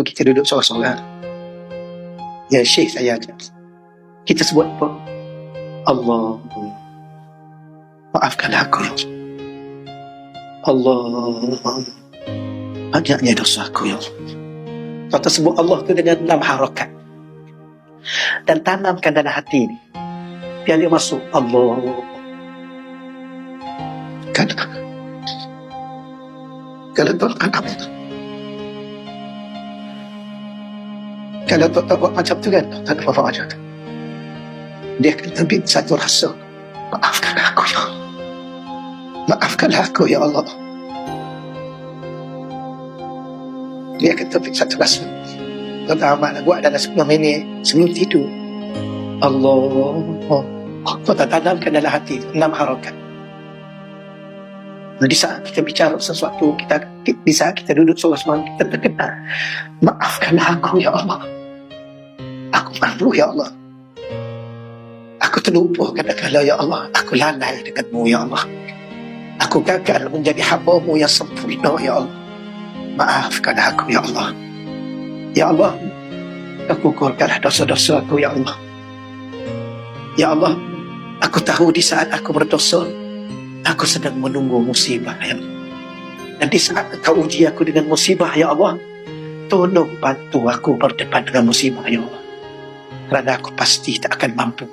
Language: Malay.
kita duduk seorang-seorang. Ya, Syekh saya ajar. Kita sebut apa? Allah, maafkanlah aku ya Allah. Banyaknya dosa aku ya Allah. Kau tersebut Allah tu dengan 6 harakat. Dan tanamkan dalam hati ni. Biar dia masuk. Allah. Kalau Tuhan apa? Kalau Tuhan tak buat macam tu kan, tak ada apa-apa macam tu. Dia akan terbit satu rasa. Maafkanlah aku ya Allah. Maafkanlah aku ya Allah. Dia akan terbit satu rasa. Tuan-tuan amat buat dalam 10 minit sebelum tidur. Allah. Tuan-tuan tanamkan dalam hati 6 harakat. Di saat kita bicara sesuatu, di saat kita duduk seorang-seorang, kita terkenal. Maafkanlah aku ya Allah. Aku malu ya Allah. Aku terlupa kadang-kadang ya Allah. Aku lalai denganmu ya Allah. Aku gagal menjadi hamba-Mu yang sempurna ya Allah. Maafkan aku ya Allah. Ya Allah, Kau gugurkanlah dosa-dosa aku ya Allah. Ya Allah, aku tahu di saat aku berdosa, aku sedang menunggu musibah ya Allah. Dan di saat Kau uji aku dengan musibah ya Allah, tolong bantu aku berdepan dengan musibah ya Allah. Kerana aku pasti tak akan mampu